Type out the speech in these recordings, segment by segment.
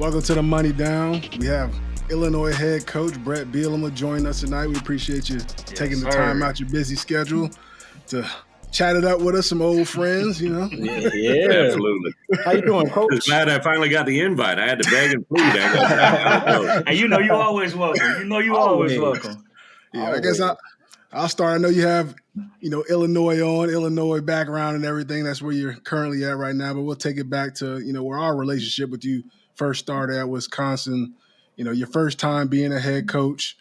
Welcome to the Money Down. We have Illinois head coach Bret Bielema joining us tonight. We appreciate you taking the time out your busy schedule to chat it up with us, some old friends, you know. Yeah, absolutely. How you doing, Coach? Glad I finally got the invite. I had to beg and plead. And you know you always welcome. Always welcome. Yeah, I guess I'll start. I know you have, Illinois background and everything. That's where you're currently at right now. But we'll take it back to, where our relationship with you first started at Wisconsin. Your first time being a head coach.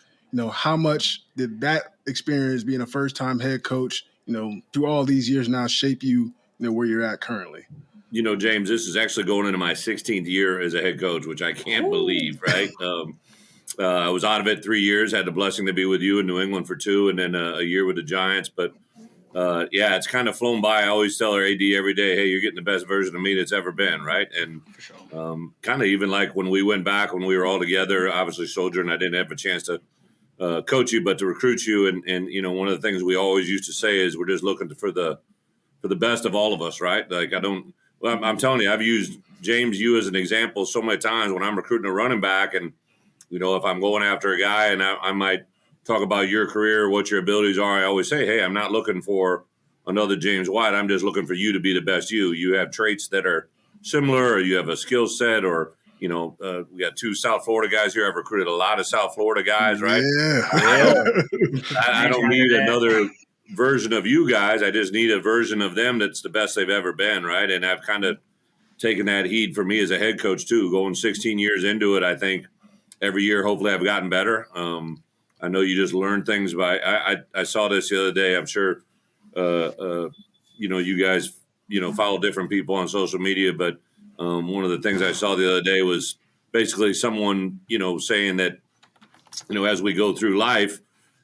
How much did that experience being a first-time head coach, through all these years now shape you, where you're at currently? James, this is actually going into my 16th year as a head coach, which I can't believe, right? I was out of it 3 years, had the blessing to be with you in New England for 2, and then a year with the Giants. But, it's kind of flown by. I always tell our AD every day, hey, you're getting the best version of me that's ever been, right? And kind of even like when we went back, when we were all together, obviously Soldier and I didn't have a chance to coach you, but to recruit you. And one of the things we always used to say is we're just looking for the best of all of us, right? Like I'm telling you, I've used James, you as an example so many times when I'm recruiting a running back. And, if I'm going after a guy and I might talk about your career, what your abilities are, I always say, hey, I'm not looking for another James White. I'm just looking for you to be the best you. You have traits that are similar, or you have a skill set, or, we got 2 South Florida guys here. I've recruited a lot of South Florida guys, right? Yeah. I don't need another version of you guys. I just need a version of them that's the best they've ever been, right? And I've kind of taken that heed for me as a head coach too. Going 16 years into it, I think every year, hopefully, I've gotten better. I know you just learn things by. I saw this the other day. I'm sure, you guys, follow different people on social media, but one of the things I saw the other day was basically someone, saying that, as we go through life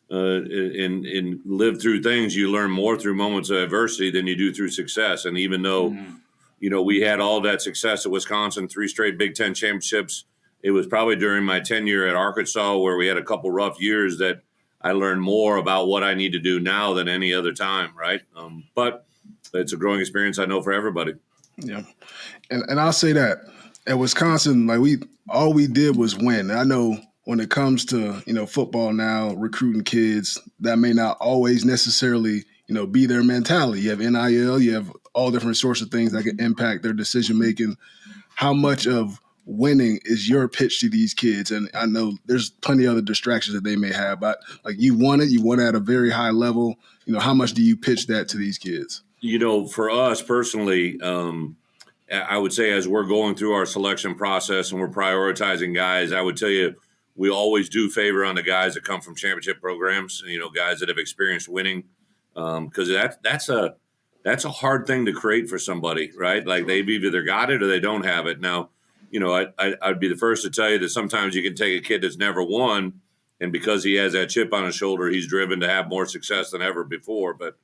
and live through things, you learn more through moments of adversity than you do through success. And even though, we had all that success at Wisconsin, 3 straight Big Ten championships, it was probably during my tenure at Arkansas where we had a couple rough years that I learned more about what I need to do now than any other time, right? But it's a growing experience, I know, for everybody. Yeah. And I'll say that at Wisconsin, all we did was win. I know when it comes to, football now, recruiting kids, that may not always necessarily, be their mentality. You have NIL, you have all different sorts of things that can impact their decision-making. How much of winning is your pitch to these kids? And I know there's plenty of other distractions that they may have, but you won it at a very high level. How much do you pitch that to these kids? For us personally, I would say as we're going through our selection process and we're prioritizing guys, I would tell you we always do favor on the guys that come from championship programs, guys that have experienced winning, because that's a hard thing to create for somebody, right? Like they've either got it or they don't have it. Now, I'd be the first to tell you that sometimes you can take a kid that's never won, and because he has that chip on his shoulder, he's driven to have more success than ever before. But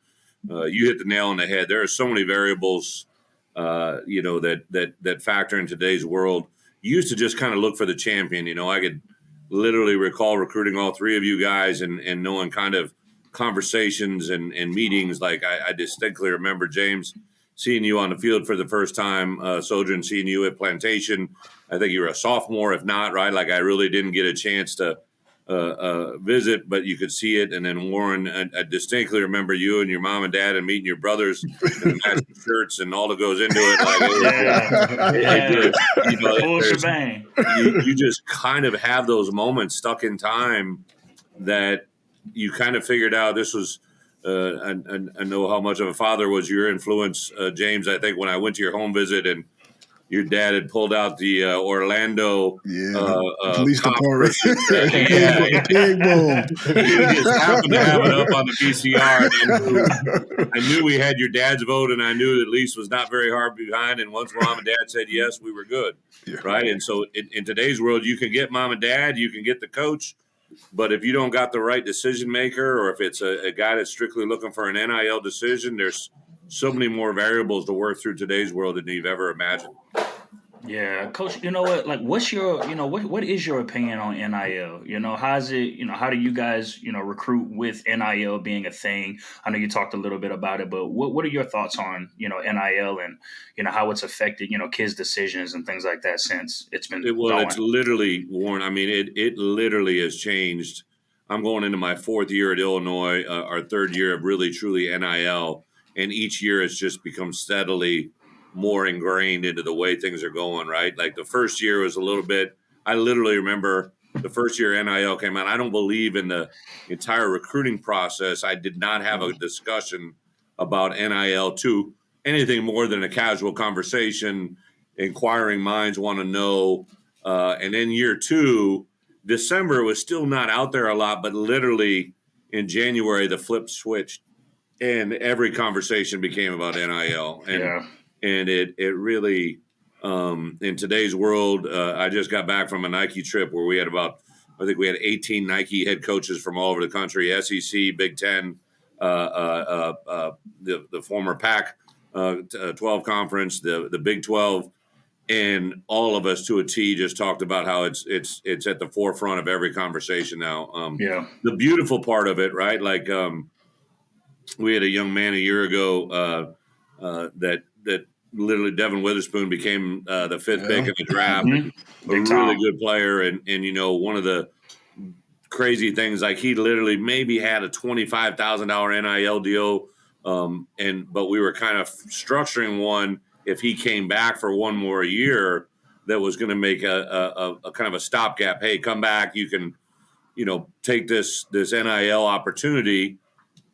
you hit the nail on the head. There are so many variables, that factor in today's world. You used to just kind of look for the champion. I could literally recall recruiting all 3 of you guys and knowing kind of conversations and meetings. Like I distinctly remember, James, seeing you on the field for the first time, Soldier, and seeing you at Plantation. I think you were a sophomore, if not, right? Like I really didn't get a chance to visit, but you could see it. And then Warren, I distinctly remember you and your mom and dad and meeting your brothers and the matching shirts and all that goes into it. You just kind of have those moments stuck in time that you kind of figured out this was. I know how much of a father was your influence, James. I think when I went to your home visit and your dad had pulled out the Orlando police department. Pig bowl. You just happened to have it up on the VCR. And I knew we had your dad's vote, and I knew that Lise was not very hard behind. And once mom and dad said yes, we were good, right? And so in today's world, you can get mom and dad, you can get the coach, but if you don't got the right decision maker, or if it's a guy that's strictly looking for an NIL decision, there's so many more variables to work through today's world than you've ever imagined. Yeah, Coach. You know what? Like, what's your, what is your opinion on NIL? How's it? How do you guys, recruit with NIL being a thing? I know you talked a little bit about it, but what are your thoughts on, NIL and how it's affected, kids' decisions and things like that since it's been It's going? literally, Warren. I mean, it literally has changed. I'm going into my fourth year at Illinois, our third year of really truly NIL, and each year it's just become steadily more ingrained into the way things are going. Right, like the first year was a little bit. I literally remember the first year NIL came out. I don't believe in the entire recruiting process. I did not have a discussion about NIL to anything more than a casual conversation. Inquiring minds want to know. And then year two, December was still not out there a lot, but literally in January, the flip switched and every conversation became about NIL. Yeah. And it really, in today's world, I just got back from a Nike trip where we had I think we had 18 Nike head coaches from all over the country, SEC, Big Ten, the former Pac 12 conference, the Big 12, and all of us to a T just talked about how it's at the forefront of every conversation now. Yeah. The beautiful part of it, right? Like we had a young man a year ago that literally Devin Witherspoon became the fifth pick in the draft, and a Big really time. good player. And one of the crazy things, like he literally maybe had a $25,000 NIL deal, but we were kind of structuring one if he came back for one more year that was going to make a kind of a stopgap. Hey, come back, you can take this NIL opportunity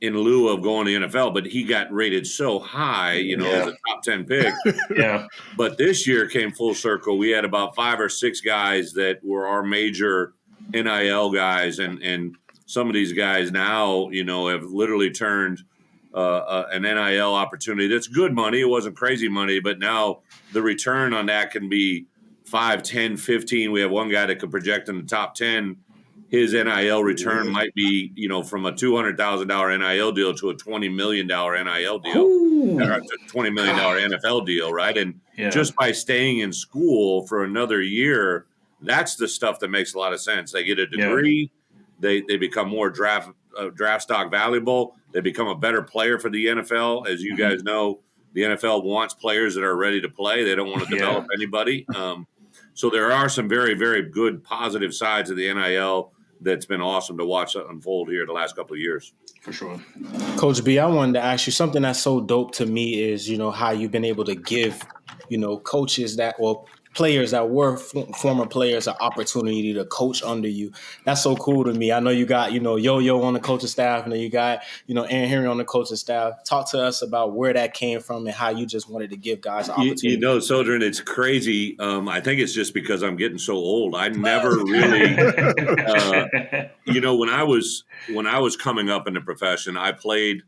in lieu of going to the NFL. But he got rated so high, as a top 10 pick. Yeah. But this year came full circle. We had about 5 or 6 guys that were our major NIL guys, and some of these guys now, have literally turned an NIL opportunity that's good money. It wasn't crazy money, but now the return on that can be 5, 10, 15. We have one guy that could project in the top 10. His NIL return might be, from a $200,000 NIL deal to a $20 million NIL deal, or a $20 million NFL deal, right? And just by staying in school for another year, that's the stuff that makes a lot of sense. They get a degree, they become more draft stock valuable. They become a better player for the NFL. As you guys know, the NFL wants players that are ready to play. They don't want to develop anybody. So there are some very, very good positive sides of the NIL that's been awesome to watch unfold here the last couple of years. For sure. Coach B, I wanted to ask you something that's so dope to me is, how you've been able to give, coaches players that were former players an opportunity to coach under you. That's so cool to me. I know you got, Yo-Yo on the coaching staff, and then you got, Aaron Henry on the coaching staff. Talk to us about where that came from and how you just wanted to give guys an opportunity. Sojourn, it's crazy. I think it's just because I'm getting so old. I never really, when I was coming up in the profession, I played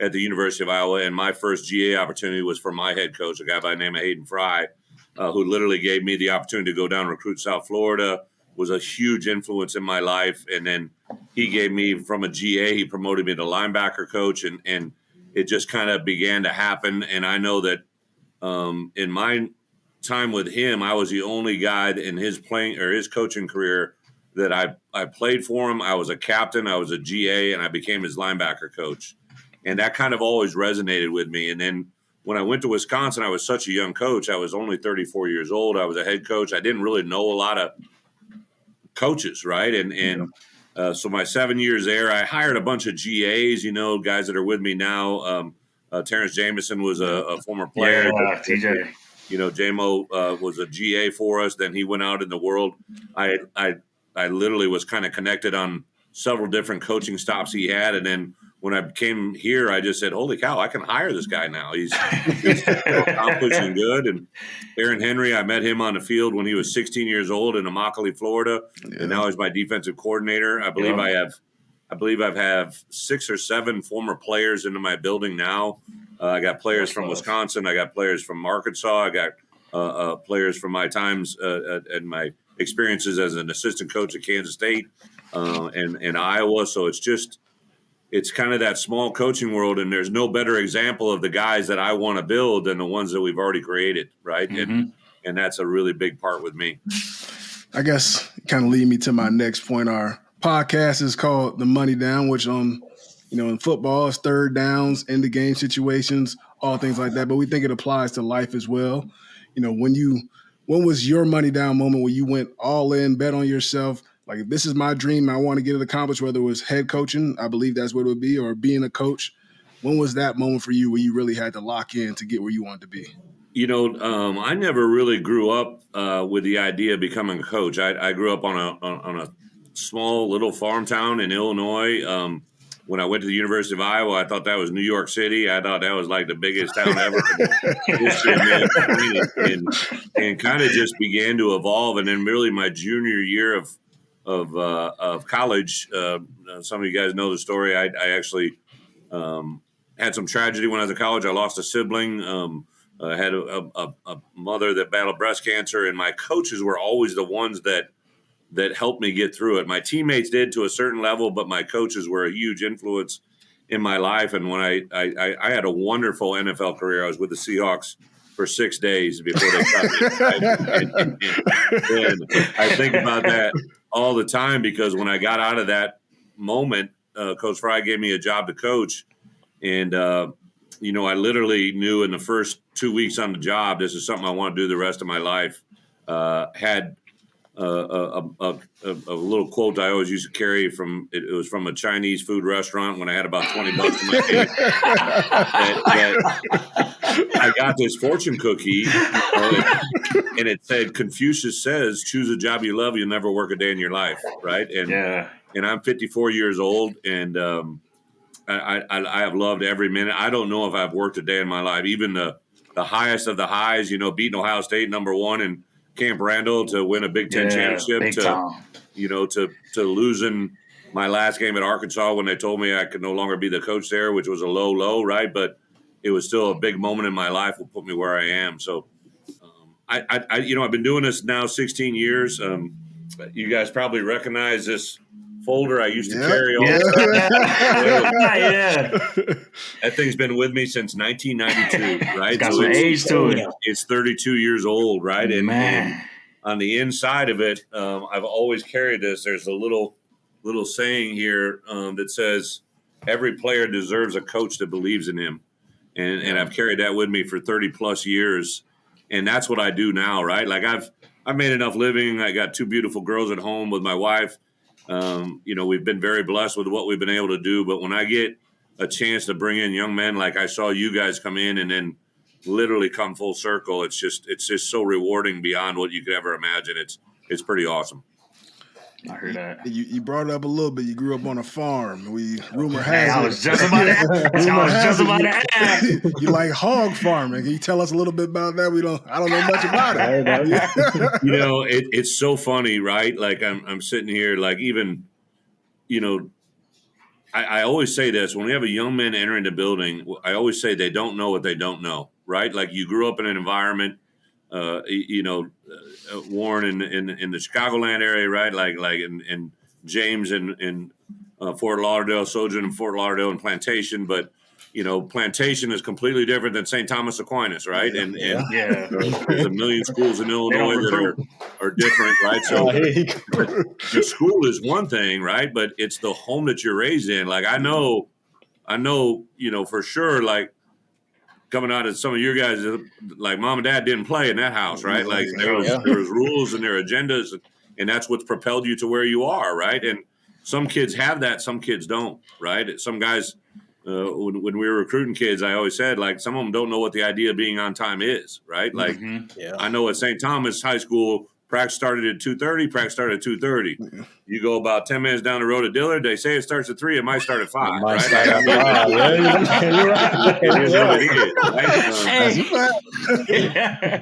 at the University of Iowa, and my first GA opportunity was for my head coach, a guy by the name of Hayden Fry, who literally gave me the opportunity to go down and recruit South Florida, was a huge influence in my life. And then he gave me, from a GA, he promoted me to linebacker coach, and it just kind of began to happen. And I know that in my time with him, I was the only guy in his coaching career that I played for him. I was a captain, I was a GA, and I became his linebacker coach. And that kind of always resonated with me. And then when I went to Wisconsin, I was such a young coach. I was only 34 years old. I was a head coach. I didn't really know a lot of coaches, right? So my 7 years there, I hired a bunch of GAs, guys that are with me now. Terrence Jameson was a former player. Yeah, TJ. JMO was a GA for us. Then he went out in the world. I literally was kind of connected on several different coaching stops he had. And then when I came here, I just said, holy cow, I can hire this guy now. He's accomplished and good. And Aaron Henry, I met him on the field when he was 16 years old in Immokalee, Florida. Yeah. And now he's my defensive coordinator. I believe I have 6 or 7 former players into my building now. I got players from Wisconsin. I got players from Arkansas. I got players from my times and my experiences as an assistant coach at Kansas State and Iowa. So it's kind of that small coaching world, and there's no better example of the guys that I want to build than the ones that we've already created, right? Mm-hmm. and that's a really big part with me. I guess kind of lead me to my next point. Our podcast is called The Money Down, which in football is third downs, end of game situations, all things like that. But we think it applies to life as well. When was your money down moment where you went all in, bet on yourself? Like, if this is my dream, I want to get it accomplished, whether it was head coaching, I believe that's what it would be, or being a coach. When was that moment for you where you really had to lock in to get where you wanted to be? I never really grew up with the idea of becoming a coach. I grew up on a small little farm town in Illinois. When I went to the University of Iowa, I thought that was New York City. I thought that was like the biggest town ever in history of mankind, and kind of just began to evolve. And then really my junior year of college, some of you guys know the story. I actually had some tragedy when I was in college. I lost a sibling. I had a mother that battled breast cancer, and my coaches were always the ones that helped me get through it. My teammates did to a certain level, but my coaches were a huge influence in my life. And when I had a wonderful NFL career, I was with the Seahawks for 6 days before they cut me. And I think about that all the time, because when I got out of that moment, Coach Fry gave me a job to coach. And, I literally knew in the first 2 weeks on the job, this is something I want to do the rest of my life. Had a little quote I always used to carry from it was from a Chinese food restaurant when I had about $20 in my hand. I got this fortune cookie, and it said, Confucius says, choose a job you love, you'll never work a day in your life, right? And I'm 54 years old, and I have loved every minute. I don't know if I've worked a day in my life, even the highest of the highs, beating Ohio State #1 and Camp Randall to win a Big Ten championship, to losing my last game at Arkansas when they told me I could no longer be the coach there, which was a low, right? But it was still a big moment in my life that put me where I am. So, I've been doing this now 16 years. You guys probably recognize this folder I used to carry all the time. That thing's been with me since 1992, right? It's got some age to it. It's 32 years old, right? And on the inside of it, I've always carried this. There's a little saying here that says, every player deserves a coach that believes in him. And I've carried that with me for 30 plus years. And that's what I do now, right? Like I've made enough living. I got 2 beautiful girls at home with my wife. We've been very blessed with what we've been able to do. But when I get a chance to bring in young men, like I saw you guys come in and then literally come full circle, it's just so rewarding beyond what you could ever imagine. It's pretty awesome. I heard that. You brought it up a little bit. You grew up on a farm. Rumor has it. I was just about to ask. You like hog farming. Can you tell us a little bit about that? I don't know much about it. It's so funny, right? Like I'm sitting here, like even, I always say this when we have a young man entering the building. I always say they don't know what they don't know, right? Like you grew up in an environment. Warren in the Chicagoland area, right? Like in James in Fort Lauderdale, Sojourn in Fort Lauderdale and Plantation, but Plantation is completely different than St. Thomas Aquinas, right? And there's a million schools in Illinois that are different, right? So your school is one thing, right? But it's the home that you're raised in. Like I know, for sure, like. Coming out of some of your guys, like mom and dad didn't play in that house, right? Like there was rules and there are agendas, and that's what's propelled you to where you are, right? And some kids have that, some kids don't, right? Some guys, when we were recruiting kids, I always said, like, some of them don't know what the idea of being on time is, right? Like, I know at St. Thomas High School, practice started at 2:30. Practice started at 2:30. You go about 10 minutes down the road to Dillard. They say it starts at 3. It might start at 5. Right?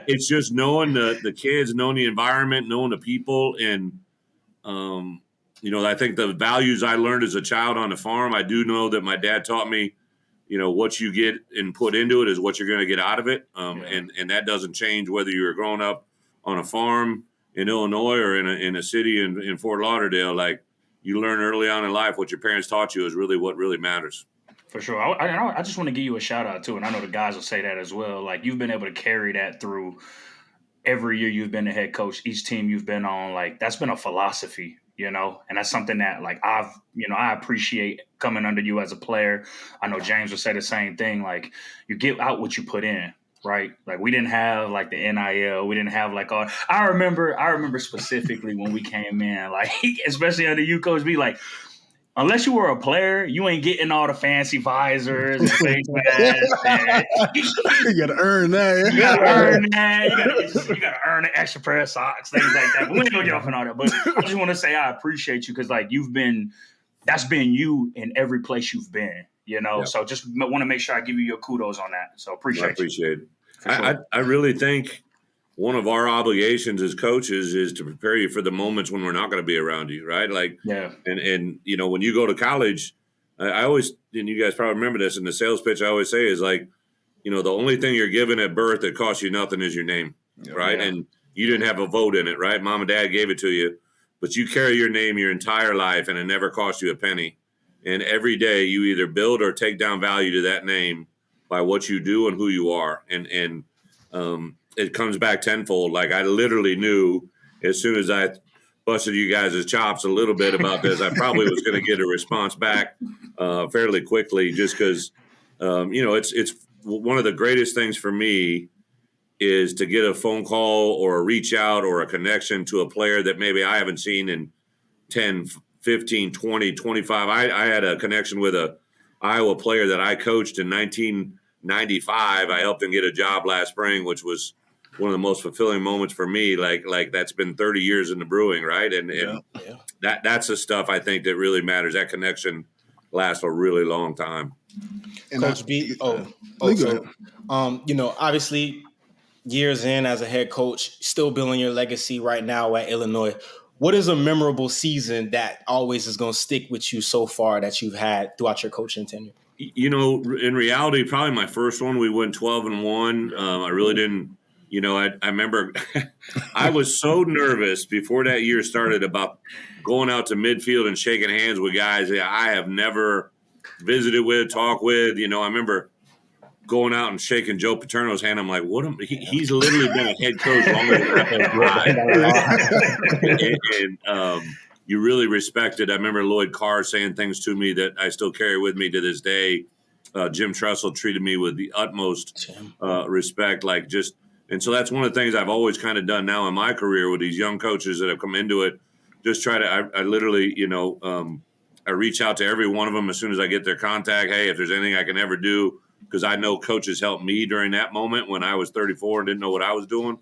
It's just knowing the kids, knowing the environment, knowing the people, and I think the values I learned as a child on the farm. I do know that my dad taught me, what you get and put into it is what you're going to get out of it, and that doesn't change whether you're growing up on a farm in Illinois or in a city in Fort Lauderdale. Like you learn early on in life what your parents taught you is really what really matters. For sure. I just want to give you a shout out too. And I know the guys will say that as well. Like you've been able to carry that through every year you've been a head coach, each team you've been on, like that's been a philosophy, and that's something that like I appreciate coming under you as a player. I know James would say the same thing. Like you get out what you put in, right? Like we didn't have like the NIL, we didn't have like all. I remember specifically when we came in, like especially under you, Coach B, like. Unless you were a player, you ain't getting all the fancy visors and face masks. You got to earn that. You got to earn that. You got to earn an extra pair of socks, things like that. But we ain't gonna get off on all that. But I just want to say I appreciate you because like that's been you in every place you've been. Yep. So just want to make sure I give you your kudos on that. So appreciate it. Sure. I really think one of our obligations as coaches is to prepare you for the moments when we're not going to be around you, right? Like, yeah. And when you go to college, I always, and you guys probably remember this in the sales pitch, I always say is like, the only thing you're given at birth that costs you nothing is your name, right? Yeah. And you didn't have a vote in it, right? Mom and dad gave it to you, but you carry your name your entire life and it never cost you a penny. And every day you either build or take down value to that name by what you do and who you are. And it comes back tenfold. Like I literally knew as soon as I busted you guys' chops a little bit about this, I probably was going to get a response back fairly quickly just because, it's one of the greatest things for me is to get a phone call or a reach out or a connection to a player that maybe I haven't seen in 10, 15, 20, 25. I had a connection with a Iowa player that I coached in 1995. I helped him get a job last spring, which was one of the most fulfilling moments for me. Like that's been 30 years in the brewing, right? And that's the stuff I think that really matters. That connection lasts a really long time. And Coach B, obviously years in as a head coach, still building your legacy right now at Illinois. What is a memorable season that always is going to stick with you so far that you've had throughout your coaching tenure? In reality, probably my first one, we went 12-1. I really didn't. I remember I was so nervous before that year started about going out to midfield and shaking hands with guys that I have never visited with, talked with. I remember going out and shaking Joe Paterno's hand. I'm like, he's literally been a head coach longer than and you really respected. I remember Lloyd Carr saying things to me that I still carry with me to this day. Jim Tressel treated me with the utmost respect, and so that's one of the things I've always kind of done now in my career with these young coaches that have come into it. Just try to, I literally, I reach out to every one of them as soon as I get their contact. Hey, if there's anything I can ever do, because I know coaches helped me during that moment when I was 34 and didn't know what I was doing.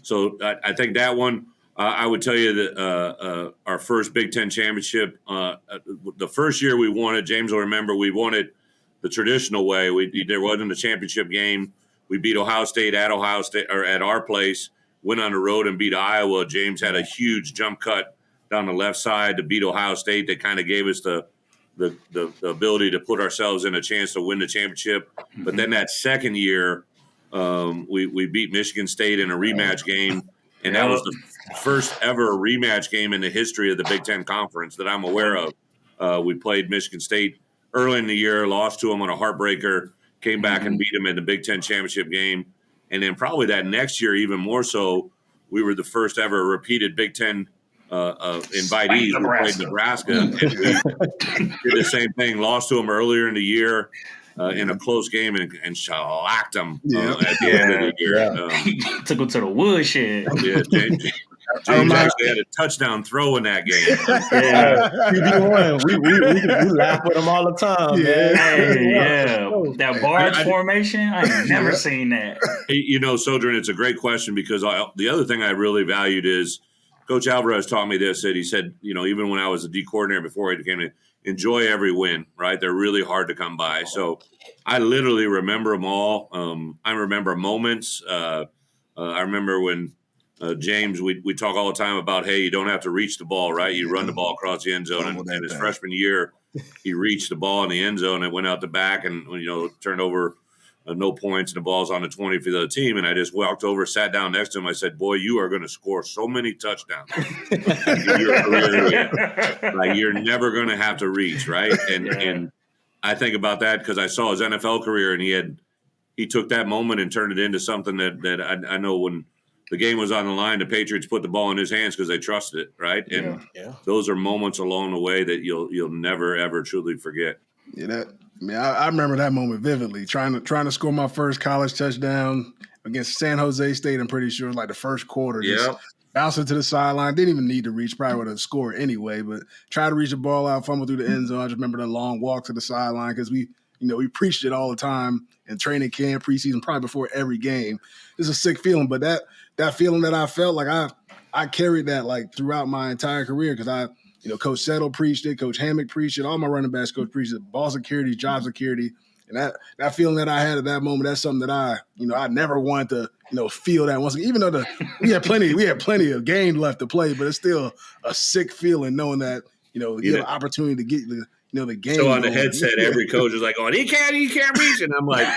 So I think that one, I would tell you that our first Big Ten championship, the first year we won it, James will remember, we won it the traditional way. There wasn't a championship game. We beat Ohio State at our place, went on the road and beat Iowa. James had a huge jump cut down the left side to beat Ohio State that kind of gave us the ability to put ourselves in a chance to win the championship. Mm-hmm. But then that second year, we beat Michigan State in a rematch game, and that was the first ever rematch game in the history of the Big Ten Conference that I'm aware of. We played Michigan State early in the year, lost to them on a heartbreaker, came back and beat them in the Big Ten championship game. And then probably that next year, even more so, we were the first ever repeated Big Ten invitees. We played Nebraska. And we did the same thing, lost to them earlier in the year in a close game and shellacked them at the end of the year. Took them to the woodshed. James actually had a touchdown throw in that game. We laugh with him all the time, man. That barge formation, I ain't never seen that. Sojourn, it's a great question because the other thing I really valued is Coach Alvarez taught me this, that he said, even when I was a D coordinator before he became enjoy every win, right? They're really hard to come by. So I literally remember them all. I remember moments. I remember when James, we talk all the time about, hey, you don't have to reach the ball, right? You run the ball across the end zone. And his freshman year, he reached the ball in the end zone and went out the back and, turned over no points and the ball's on the 20 for the other team. And I just walked over, sat down next to him. I said, boy, you are going to score so many touchdowns. You're never going to have to reach, right? And I think about that because I saw his NFL career and he had he took that moment and turned it into something that I know when the game was on the line, the Patriots put the ball in his hands because they trusted it, right? And those are moments along the way that you'll never ever truly forget. Yeah, I remember that moment vividly. Trying to score my first college touchdown against San Jose State. I'm pretty sure it was like the first quarter. Just bouncing to the sideline. Didn't even need to reach. Probably would have scored anyway. But try to reach the ball out, fumble through the end zone. I just remember the long walk to the sideline because we preached it all the time in training camp, preseason, probably before every game. It's a sick feeling, but that feeling that I felt like I carried that like throughout my entire career because Coach Settle preached it, Coach Hammock preached it, all my running backs coach preached it, ball security, job security. And that feeling that I had at that moment, that's something that I never wanted to, feel that once again. Even though we had plenty of game left to play, but it's still a sick feeling knowing that, you have an opportunity to get the game. So on the headset, every coach is like, "Oh, he can't reach," and I'm like,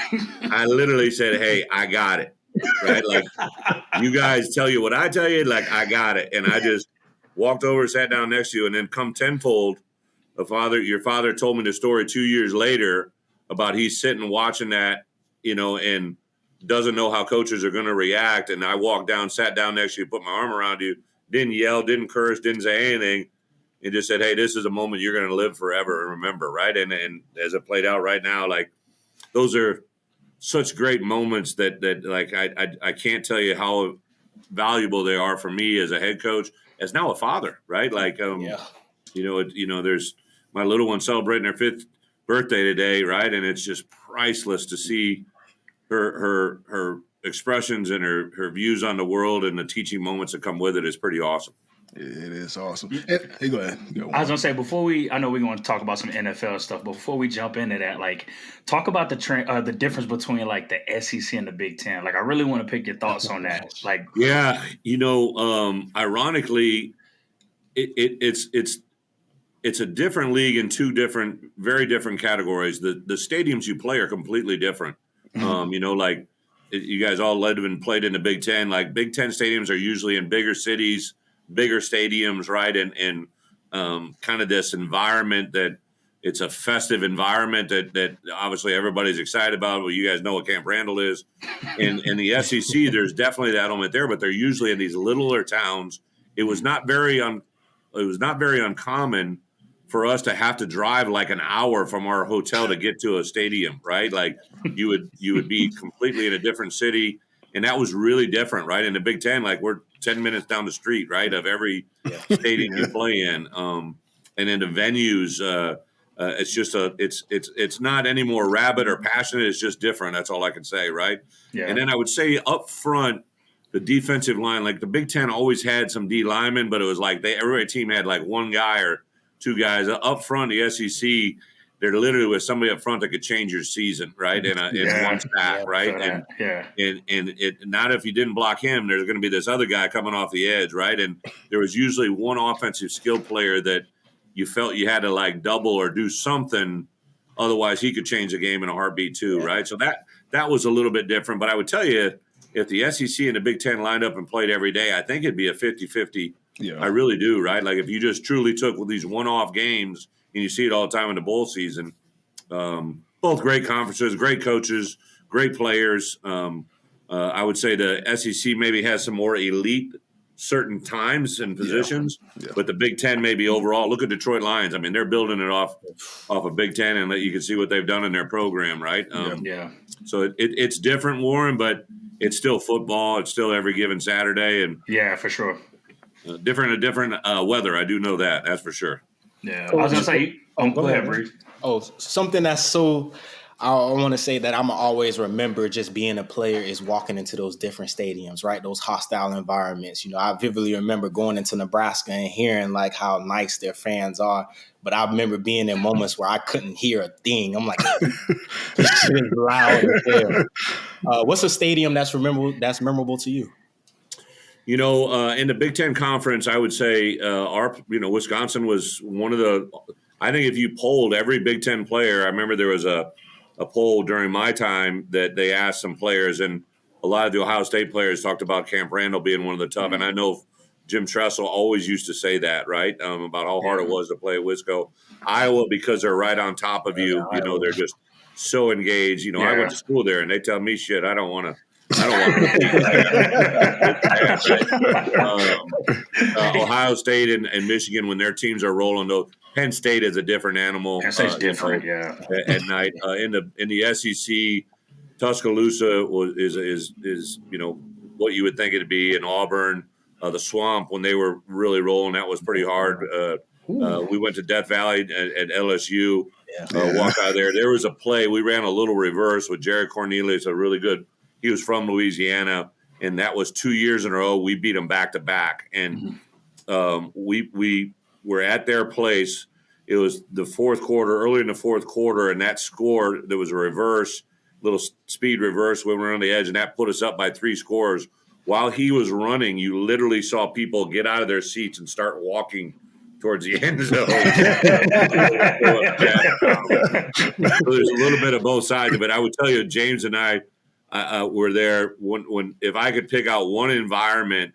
I literally said, "Hey, I got it." Right? Like, you guys tell you what I tell you, like, I got it. And I just walked over, sat down next to you, and then come tenfold, your father told me the story 2 years later about he's sitting watching that, and doesn't know how coaches are going to react. And I walked down, sat down next to you, put my arm around you, didn't yell, didn't curse, didn't say anything. And just said, "Hey, this is a moment you're going to live forever and remember," right? And as it played out right now, like, those are such great moments that like I can't tell you how valuable they are for me as a head coach, as now a father, right? Like, there's my little one celebrating her 5th birthday today, right? And it's just priceless to see her expressions and her views on the world and the teaching moments that come with it is pretty awesome. It is awesome. Hey, go ahead. I was gonna say I know we're going to talk about some NFL stuff, but before we jump into that, like, talk about the difference between like the SEC and the Big Ten. Like, I really want to pick your thoughts on that. Like, ironically, it's a different league in two very different categories. The stadiums you play are completely different. Like, you guys all live and played in the Big Ten. Like, Big Ten stadiums are usually in bigger cities, bigger stadiums, right? And kind of this environment that it's a festive environment that obviously everybody's excited about. Well, you guys know what Camp Randall is. In the SEC, there's definitely that element there, but they're usually in these littler towns. It was not very uncommon for us to have to drive like an hour from our hotel to get to a stadium, right? Like, you would be completely in a different city. And that was really different, right? In the Big Ten, like, we're 10 minutes down the street, right, of every stadium you play in. And in the venues, it's not any more rabid or passionate. It's just different. That's all I can say, right? Yeah. And then I would say up front, the defensive line, like, the Big Ten always had some D linemen, but it was like every team had like one guy or two guys. Up front, the SEC, there literally was somebody up front that could change your season, right? In one stack, right? And it not if you didn't block him, there's going to be this other guy coming off the edge, right? And there was usually one offensive skill player that you felt you had to like double or do something, otherwise he could change the game in a heartbeat too, right? So that was a little bit different. But I would tell you, if the SEC and the Big Ten lined up and played every day, I think it'd be a 50-50. Yeah. I really do, right? Like, if you just truly took these one-off games, and you see it all the time in the bowl season. Both great conferences, great coaches, great players. I would say the SEC maybe has some more elite certain times and positions, but the Big Ten maybe overall. Look at Detroit Lions. I mean, they're building it off of Big Ten, and you can see what they've done in their program, right? So it's different, Warren, but it's still football. It's still every given Saturday, and for sure. Different weather. I do know that. That's for sure. Yeah, I was gonna say. Go ahead, Bruce. Something that's so. I want to say that I'm always remember just being a player is walking into those different stadiums, right? Those hostile environments. I vividly remember going into Nebraska and hearing like how nice their fans are. But I remember being in moments where I couldn't hear a thing. I'm like, this shit is loud as hell. What's a stadium that's memorable to you? In the Big Ten Conference, I would say Wisconsin was one of the – I think if you polled every Big Ten player, I remember there was a poll during my time that they asked some players, and a lot of the Ohio State players talked about Camp Randall being one of the tough. Mm-hmm. And I know Jim Tressel always used to say that, right, about how hard it was to play at Wisco. Iowa, because they're right on top of you, they're just so engaged. You know, I went to school there, and they tell me shit. I don't want to. Ohio State and Michigan, when their teams are rolling, though, Penn State is a different animal. Penn State's different, At night, in the SEC, Tuscaloosa is what you would think it'd be. In Auburn, the Swamp, when they were really rolling, that was pretty hard. We went to Death Valley at LSU. Walked out of there. There was a play. We ran a little reverse with Jared Cornelius, a really good. He was from Louisiana, and that was 2 years in a row. We beat them back to back, and we were at their place. It was the fourth quarter, early in the fourth quarter, and that score, there was a reverse, little speed reverse. We were on the edge, and that put us up by 3 scores. While he was running, you literally saw people get out of their seats and start walking towards the end zone. So there's a little bit of both sides of it. I would tell you, James and I were there when if I could pick out one environment.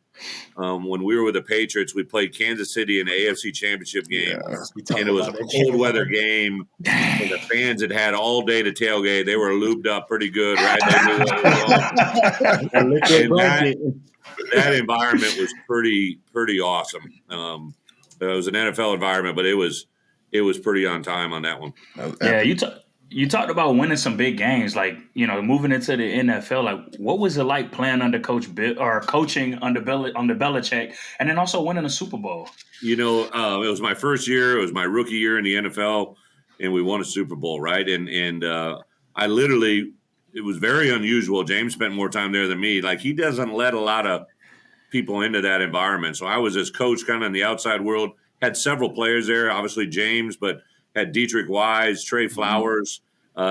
When we were with the Patriots, we played Kansas City in the AFC Championship game, and it was a cold weather game. And the fans had all day to tailgate. They were lubed up pretty good, right? They knew what was on. That environment was pretty awesome. It was an NFL environment, but it was pretty on time on that one. Yeah, you talked about winning some big games, like, you know, moving into the NFL. Like, what was it like playing under Coach Bill or coaching under Belichick, and then also winning a Super Bowl? You know, it was my first year. It was my rookie year in the NFL, and we won a Super Bowl, right? And I literally, it was very unusual. James spent more time there than me. Like, he doesn't let a lot of people into that environment. So I was his coach, kind of in the outside world. Had several players there, obviously James, but had Dietrich Wise, Trey Flowers,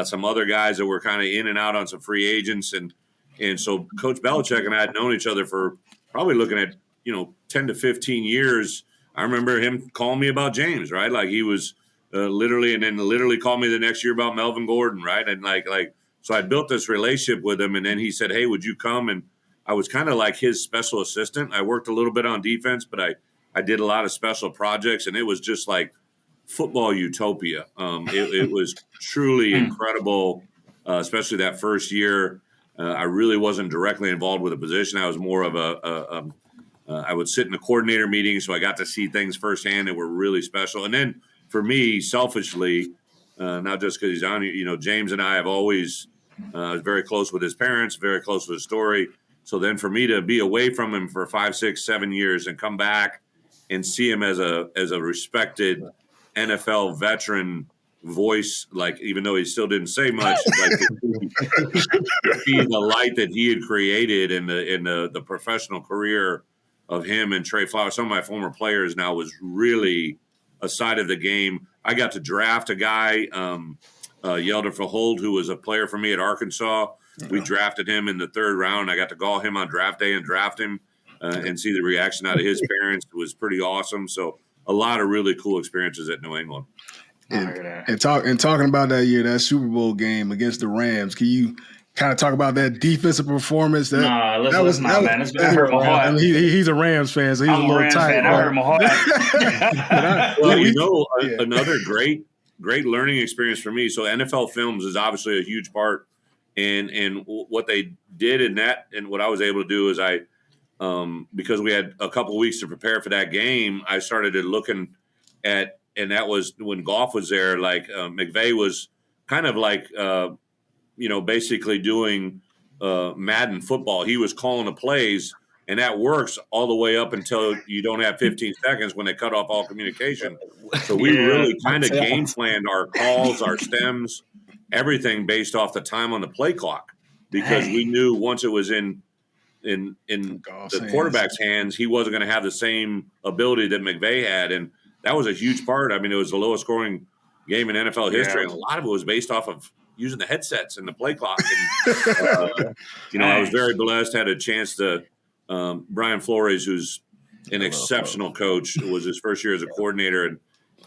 some other guys that were kind of in and out on some free agents. And so Coach Belichick and I had known each other for probably looking at, 10 to 15 years. I remember him calling me about James, right? Like he was literally called me the next year about Melvin Gordon, right? And so I built this relationship with him. And then he said, hey, would you come? And I was kind of like his special assistant. I worked a little bit on defense, but I did a lot of special projects, and it was just like football utopia. It was truly incredible, especially that first year. I really wasn't directly involved with the position. I was more of I would sit in the coordinator meeting, so I got to see things firsthand that were really special. And then for me, selfishly, not just because he's on, James and I have always very close with his parents, very close with his story. So then for me to be away from him for 5, 6, 7 years and come back and see him as a respected NFL veteran voice, like even though he still didn't say much, like see the light that he had created in the professional career of him and Trey Flowers, some of my former players now, was really a side of the game. I got to draft a guy, Yelder Verholt, who was a player for me at Arkansas. We drafted him in the 3rd round. I got to call him on draft day and draft him and see the reaction out of his parents. It was pretty awesome. So a lot of really cool experiences at New England. And talking about that year, that Super Bowl game against the Rams, can you kind of talk about that defensive performance? Man. That hurt my heart. I mean, he's a Rams fan, so he's a little tight. That hurt my heart. Well, another great learning experience for me. So NFL Films is obviously a huge part. And what they did in that, and what I was able to do is because we had a couple of weeks to prepare for that game, I started looking at, and that was when Goff was there. Like McVay was kind of like, basically doing Madden football. He was calling the plays, and that works all the way up until you don't have 15 seconds when they cut off all communication. So we really kind of game planned our calls, our stems, everything based off the time on the play clock, because we knew once it was in the quarterback's hands, he wasn't going to have the same ability that McVay had. And that was a huge part. I mean, it was the lowest scoring game in NFL history. And a lot of it was based off of using the headsets and the play clock. And, I was very blessed, had a chance to, Brian Flores, who's an exceptional coach, it was his first year as a coordinator. And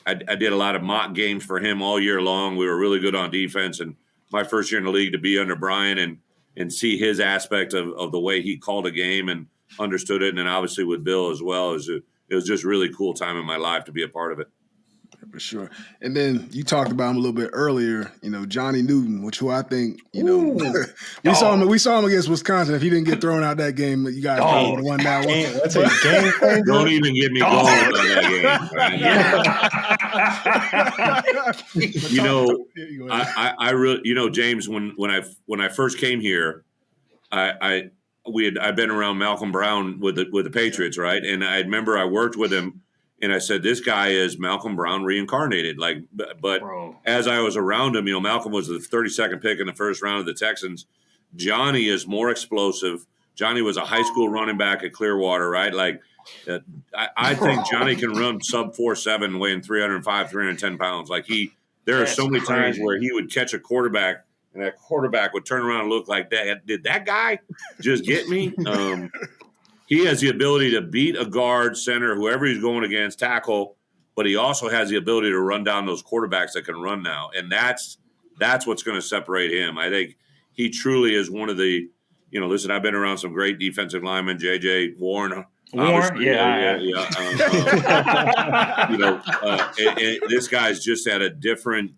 I did a lot of mock games for him all year long. We were really good on defense. And my first year in the league, to be under Brian and see his aspect of the way he called a game and understood it. And then obviously with Bill as well, it was just really cool time in my life to be a part of it. For sure. And then you talked about him a little bit earlier, Johnny Newton, who I think, Ooh, we saw him against Wisconsin. If he didn't get thrown out that game, you guys probably would have won that one. That's a game changer. Don't even get me going on that game. Right? I really, James, when I first came here, I'd been around Malcolm Brown with the Patriots, right? And I remember I worked with him, and I said, this guy is Malcolm Brown reincarnated. But Bro. As I was around him, Malcolm was the 32nd pick in the first round of the Texans. Johnny is more explosive. Johnny was a high school running back at Clearwater, right? I think Johnny can run sub 4.7, weighing 305, 310 pounds. There are so many times where he would catch a quarterback, and that quarterback would turn around and look like that. Did that guy just get me? He has the ability to beat a guard, center, whoever he's going against, tackle, but he also has the ability to run down those quarterbacks that can run now. And that's what's going to separate him. I think he truly is one of the, listen, I've been around some great defensive linemen, J.J. Warren. Yeah. This guy's just at a different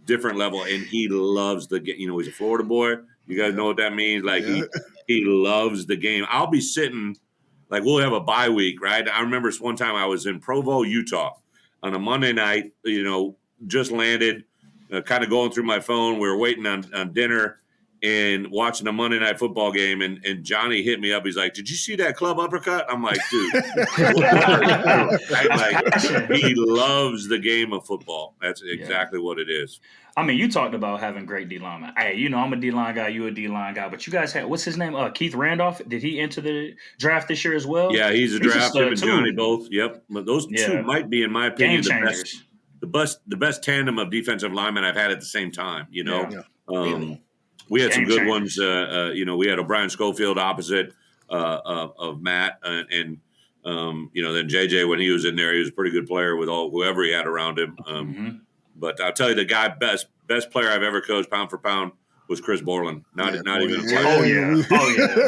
level, and he loves the game. He's a Florida boy. You guys know what that means? He loves the game. I'll be sitting, we'll have a bye week, right? I remember one time I was in Provo, Utah on a Monday night, just landed, kind of going through my phone. We were waiting on dinner and watching a Monday night football game, and Johnny hit me up. He's like, did you see that club uppercut? I'm like, dude. He loves the game of football. That's exactly what it is. I mean, you talked about having great D-linemen. Hey, I'm a D-line guy, you a D-line guy, but you guys had, what's his name? Keith Randolph. Did he enter the draft this year as well? Yeah, he's a draft. Him and Johnny both. Yep. But those two might be, in my opinion, the best tandem of defensive linemen I've had at the same time, We had some good ones. We had O'Brien Schofield opposite of Matt, and then JJ, when he was in there, he was a pretty good player with whoever he had around him. But I'll tell you, the guy best player I've ever coached pound for pound was Chris Borland. Not even a player. Oh yeah,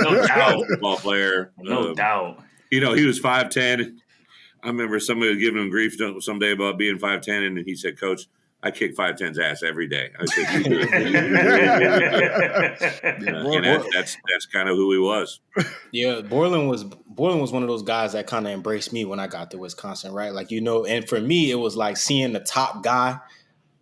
no doubt. Football player, no doubt. He was 5'10". I remember somebody was giving him grief someday about being 5'10", and he said, "Coach, I kick 5'10's ass every day." I said, "You do it." And that's kind of who he was. Yeah, Borland was one of those guys that kind of embraced me when I got to Wisconsin, right? And for me, it was like seeing the top guy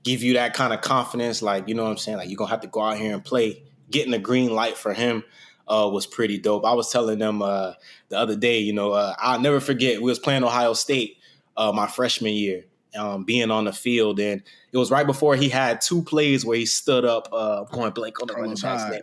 give you that kind of confidence, you know what I'm saying? You're going to have to go out here and play. Getting the green light for him was pretty dope. I was telling them the other day, I'll never forget, we was playing Ohio State my freshman year, being on the field, and it was right before he had two plays where he stood up, going blank on the running back's name.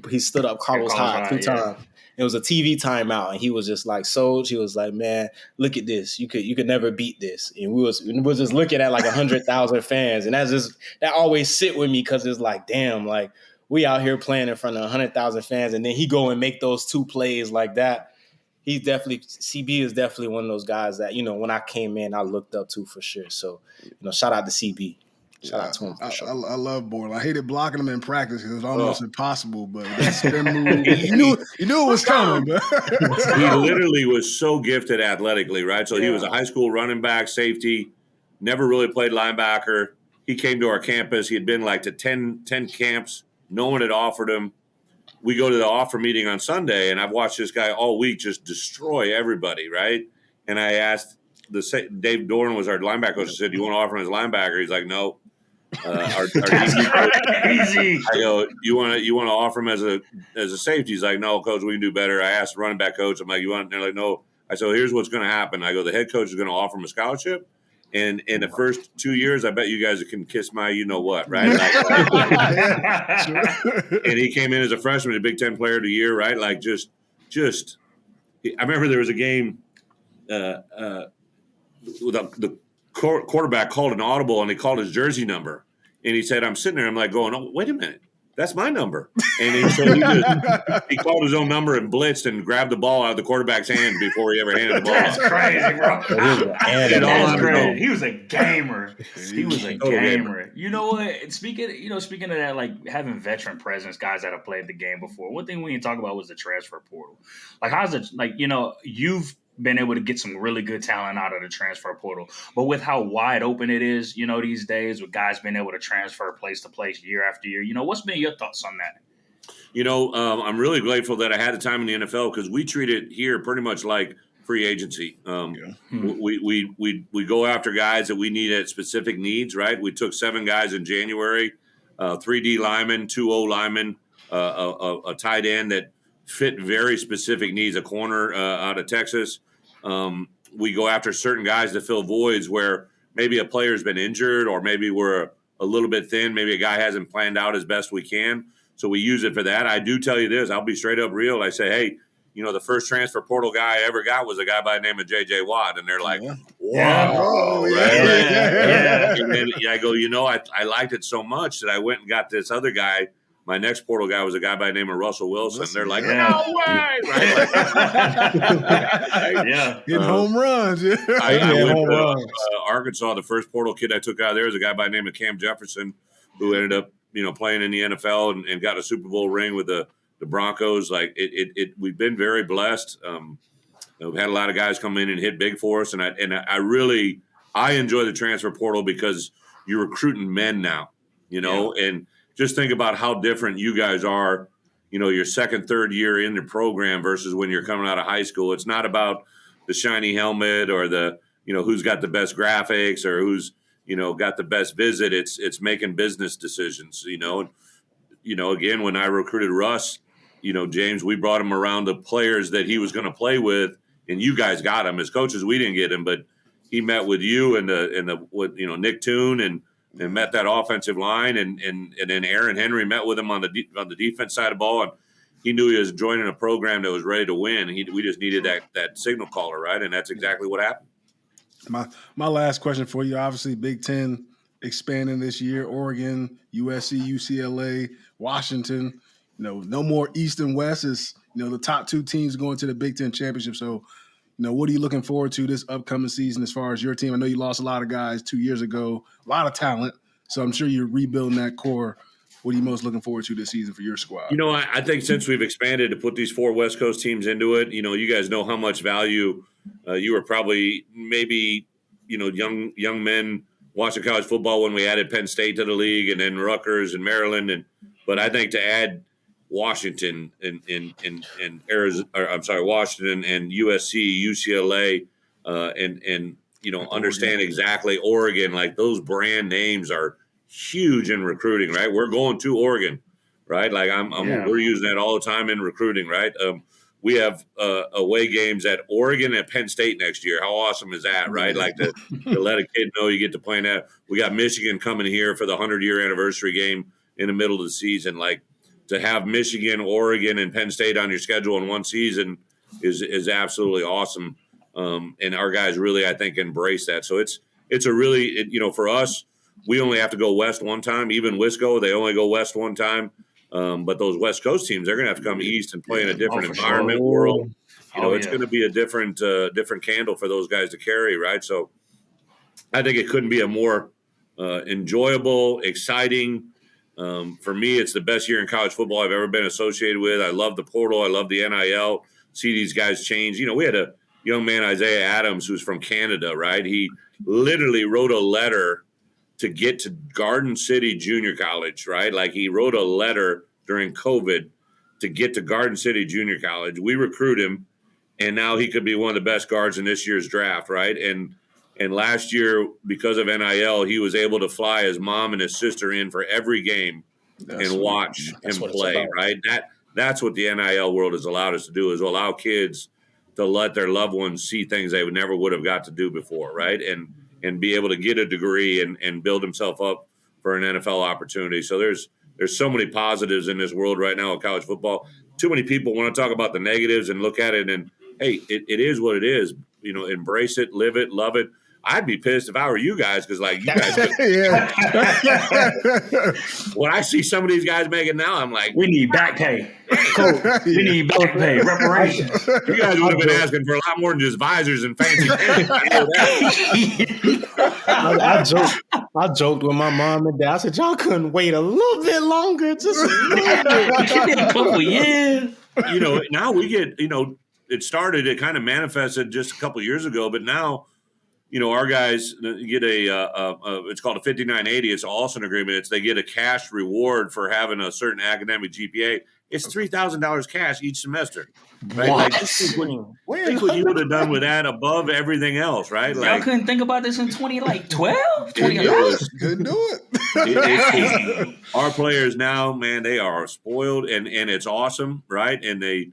He stood up Carlos Hyde 2 times. It was a TV timeout, and he was just like, He was like, "Man, look at this. You could never beat this." And we was just looking at 100,000 fans, and that always sit with me because it's like, damn, we out here playing in front of 100,000 fans, and then he go and make those 2 plays like that. CB is definitely one of those guys that, when I came in, I looked up to for sure. So, shout out to CB. Shout out to him for sure. I love Borland. I hated blocking him in practice because it was almost impossible. But that spin move, you knew it was coming. He literally was so gifted athletically, right? So he was a high school running back, safety, never really played linebacker. He came to our campus. He had been to 10 camps. No one had offered him. We go to the offer meeting on Sunday, and I've watched this guy all week just destroy everybody, right? And I asked Dave Doran was our linebacker coach. I said, "Do you want to offer him as linebacker?" He's like, "No." Our Easy. I go, "You want to offer him as a safety?" He's like, "No, coach, we can do better." I asked the running back coach. I'm like, "You want?" They're like, "No." I said, well, "Here's what's going to happen." I go, "The head coach is going to offer him a scholarship, and in the first 2 years, I bet you guys can kiss my what, right?" And he came in as a freshman, a Big Ten Player of the Year, right? Just. I remember there was a game. The quarterback called an audible, and he called his jersey number, and he said, "I'm sitting there." I'm going, "Oh, wait a minute, that's my number." And he called his own number and blitzed and grabbed the ball out of the quarterback's hand before he ever handed the ball. That's crazy, bro. That's crazy. He was a gamer. You know what? Speaking of that, having veteran presence, guys that have played the game before. One thing we didn't talk about was the transfer portal. How's it? You've been able to get some really good talent out of the transfer portal. But with how wide open it is, these days with guys being able to transfer place to place year after year, what's been your thoughts on that? I'm really grateful that I had the time in the NFL because we treat it here pretty much like free agency. We go after guys that we need at specific needs, right? We took 7 guys in January, 3 D linemen, 2 O linemen, a tight end that fit very specific needs, a corner out of Texas. We go after certain guys to fill voids where maybe a player's been injured or maybe we're a little bit thin. Maybe a guy hasn't planned out as best we can. So we use it for that. I do tell you this. I'll be straight up real. I say, hey, the first transfer portal guy I ever got was a guy by the name of J.J. Watt. And they're like, wow. Yeah. And then I go, I liked it so much that I went and got this other guy. My next portal guy was a guy by the name of Russell Wilson. They're like, no way. Right? Hitting home runs. I went to Arkansas. The first portal kid I took out of there was a guy by the name of Cam Jefferson who ended up, playing in the NFL and got a Super Bowl ring with the Broncos. Like we've been very blessed. We've had a lot of guys come in and hit big for us, and I enjoy the transfer portal because you're recruiting men now, and just think about how different you guys are. Your second, third year in the program versus when you're coming out of high school. It's not about the shiny helmet or the who's got the best graphics or who's got the best visit. It's making business decisions. Again, when I recruited Russ, James, we brought him around the players that he was going to play with, and you guys got him. As coaches, we didn't get him, but he met with you and Nick Toon and met that offensive line, and then Aaron Henry met with him on the defense side of the ball, and he knew he was joining a program that was ready to win. We just needed that signal caller, right? And that's exactly what happened. My last question for you, obviously Big Ten expanding this year, Oregon, USC, UCLA, Washington, no more East and West is, the top 2 teams going to the Big Ten championship. So, what are you looking forward to this upcoming season as far as your team? I know you lost a lot of guys 2 years ago, a lot of talent. So I'm sure you're rebuilding that core. What are you most looking forward to this season for your squad? I think since we've expanded to put these 4 West Coast teams into it, you guys know how much value you were probably maybe, young men watching college football when we added Penn State to the league and then Rutgers and Maryland. But I think to add Washington and Arizona, Washington and USC, UCLA, and understand exactly Oregon, like those brand names are huge in recruiting, right? We're going to Oregon, right? Like we're using that all the time in recruiting, right? We have away games at Oregon and Penn State next year. How awesome is that, right? Like to let a kid know you get to play in that. We got Michigan coming here for the 100-year anniversary game in the middle of the season. Like to have Michigan, Oregon, and Penn State on your schedule in one season is absolutely awesome. And our guys really, I think, embrace that. So it's a really, for us, we only have to go west one time. Even Wisco, they only go west one time. But those West Coast teams, they're going to have to come east and play in a different environment world. It's going to be a different candle for those guys to carry, right? So I think it couldn't be a more enjoyable, exciting. For me, it's the best year in college football I've ever been associated with. I love the portal. I love the NIL. See these guys change. We had a young man, Isaiah Adams, who's from Canada, right? He literally wrote a letter to get to Garden City Junior College, right? Like he wrote a letter during COVID to get to Garden City Junior College. We recruit him, and now he could be one of the best guards in this year's draft, right? And last year, because of NIL, he was able to fly his mom and his sister in for every game and watch him play, right? That's what the NIL world has allowed us to do, is allow kids to let their loved ones see things they never would have got to do before, right? And be able to get a degree and build himself up for an NFL opportunity. So there's so many positives in this world right now in college football. Too many people want to talk about the negatives and look at it and, hey, it is what it is. Embrace it, live it, love it. I'd be pissed if I were you guys because, like, you guys when I see some of these guys making now, I'm like, we need back pay. We need back pay, reparations. You guys would have been asking for a lot more than just visors and fancy pants. I joked with my mom and dad. I said, y'all couldn't wait a little bit longer, just a little bit. A couple years. Now we get, it kind of manifested just a couple years ago, but now, our guys get it's called a 5980. It's an Alston agreement. They get a cash reward for having a certain academic GPA. It's $3,000 cash each semester. Right? What? Just think what you would have done with that above everything else, right? Y'all couldn't think about this in 2012, 2011? Couldn't do it. Our players now, man, they are spoiled, and it's awesome, right? And they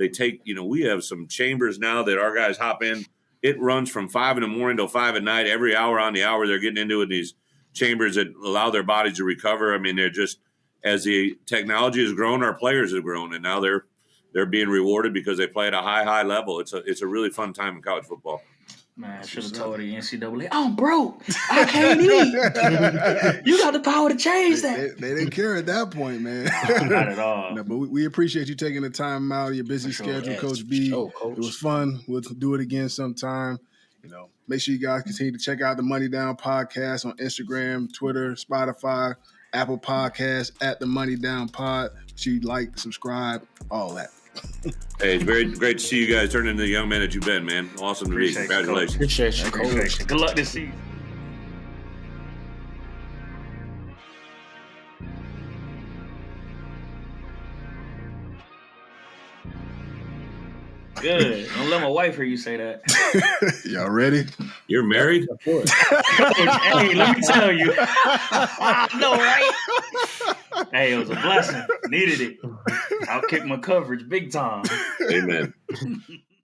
take, we have some chambers now that our guys hop in. It runs from 5 a.m. till 5 p.m. every hour on the hour. They're getting into it in these chambers that allow their bodies to recover. I mean, they're just, as the technology has grown, our players have grown, and now they're being rewarded because they play at a high level. It's a really fun time in college football. Man, I should have told the NCAA, I'm broke. I can't eat. You got the power to change that. They didn't care at that point, man. Not at all. No, but we appreciate you taking the time out of your busy schedule, Coach B. Coach. It was fun. We'll do it again sometime. Make sure you guys continue to check out the Money Down Podcast on Instagram, Twitter, Spotify, Apple Podcasts, at the Money Down Pod. Make sure you like, subscribe, all that. Hey, it's very great to see you guys turn into the young men that you've been, man. Awesome to meet you. Congratulations. Appreciate you, Coach. Good luck this season. Good. Don't let my wife hear you say that. Y'all ready? You're married? Of course. Hey, let me tell you. I know, right? Hey, it was a blessing. Needed it. I'll kick my coverage big time. Amen.